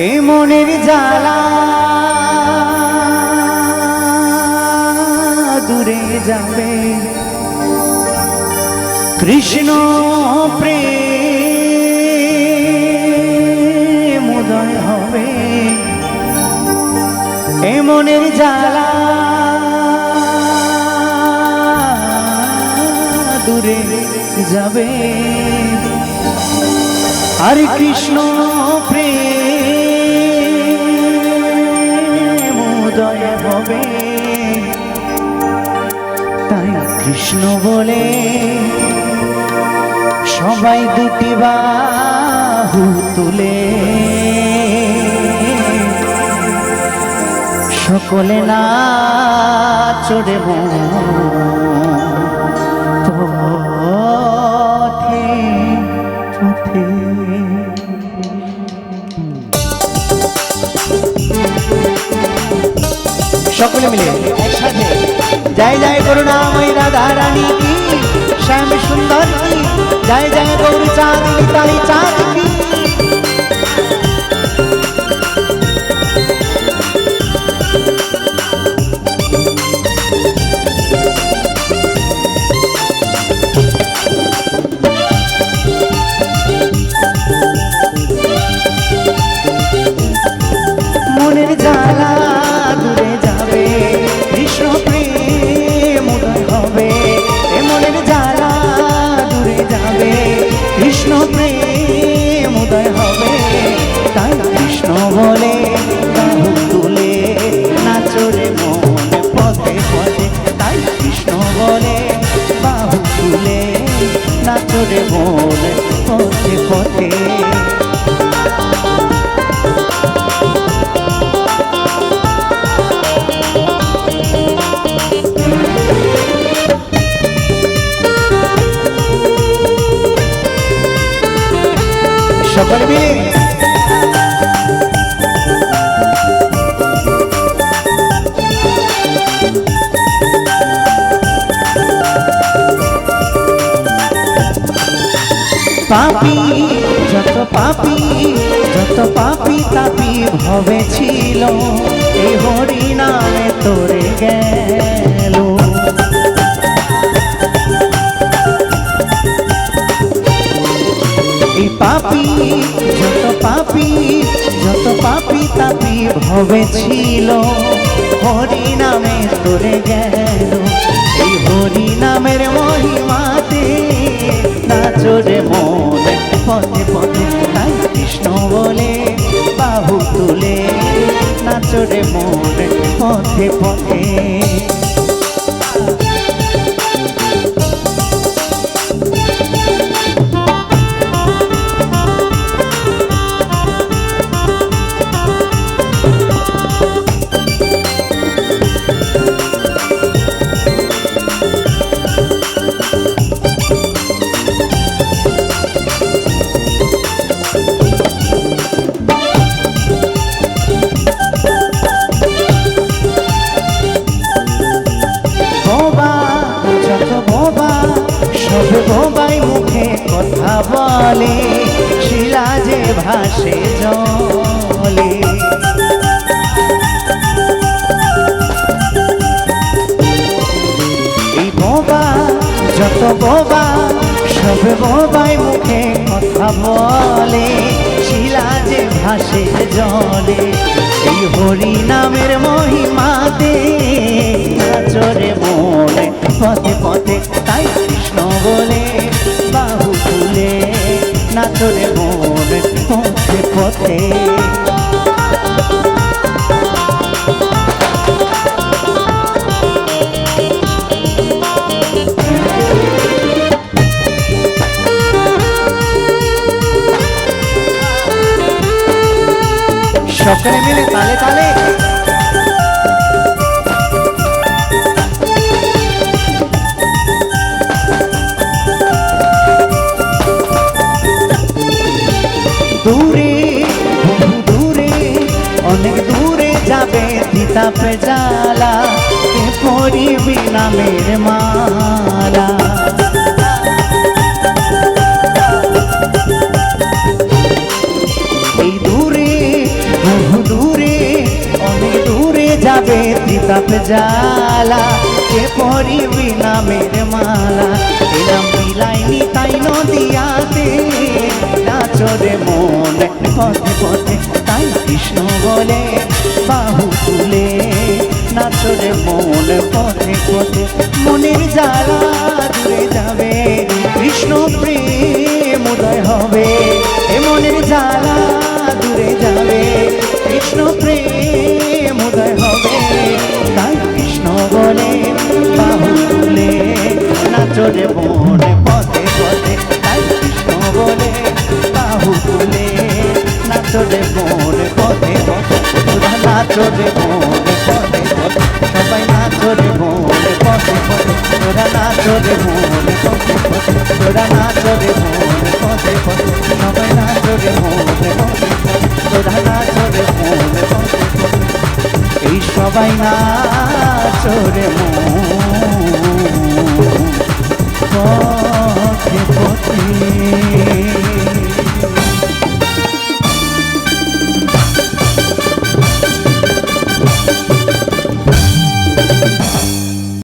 এ মনের জ্বালা দূরে যাবে, কৃষ্ণ প্রেম উদয় হবে। এ মনের জ্বালা দূরে যাবে, আর কৃষ্ণ প্রেম উদয় হবে। তাই কৃষ্ণ বলে সবাই দুটি বাহু তুলে, সকলে নাচরে পথে পথে। সকলে মিলে একসাথে জয় জয় করুণাময়ী রাধা রানী কি, শ্যাম সুন্দর কি, জয় জয় গৌর চাঁদ নিতাই চাঁদ কি। মনের জ্বালা দূরে যাবে, কৃষ্ণ প্রেম উদয় হবে। এ মনের জ্বালা দূরে যাবে, কৃষ্ণ প্রেম উদয় হবে। তাই কৃষ্ণ বলে বাহু তুলে নাচরে মন পথে পথে। তাই কৃষ্ণ বলে বাহু তুলে নাচরে মন পথে পথে। সকলে মিলে পাপী যত পাপী, যত পাপী তাপী ভবে ছিল, এই হরি নামে তোরে গেল। এই পাপী যত পাপী, যত পাপী তাপী ভবে ছিল, হরি নামে তোরে গেল। এই হরি নামের মহিমাতে নাচরে মন পথে পথে। তাই কৃষ্ণ বলে বাহু তুলে নাচরে মন পথে পথে। বোবাই মুখে কথা বলে, শিলা যে ভাসে জলে। এই বোবা যত বোবা, সব বোবাই মুখে কথা বলে, শিলা যে ভাসে জলে। এই হরি নামের মহিমাতে নাচরে মনে পথে পথে। তাই কৃষ্ণ বলে বাহু তুলে নাচরে মনে পথে পথে। সকলে মিলে তালে তালে দূরে বহু দূরে, অনেক দূরে যাবে তিতাপে জ্বালা, এ পরিবি নামের মালা। তাপ জ্বালা কে পরিবি নামের মালা এলাম বিলাইনি তাই নদিয়াতে নাচরে মন পথে পথে তাই কৃষ্ণ বলে বাহু তুলে নাচরে মন পথে পথে মনের জ্বালা দূরে যাবে কৃষ্ণ প্রেম উদয় হবে এ মনের জ্বালা দূরে যাবে কৃষ্ণ প্রেম উদয় হবে তাই কৃষ্ণ বলে বাহু তুলে নাচরে মন পথে পথে তাই কৃষ্ণ বলে বাহু তুলে নাচরে মন পথে পথে তোরা নাচরে মন পথে পথে সবাই নাচরে মন পথে পথে তোরা নাচরে মন পথে পথে তোরা নাচরে মন পথে পথে সবাই নাচরে মন পথে পথে তোরা নাচরে মন পথে পথে এই সবাই নাচরে মন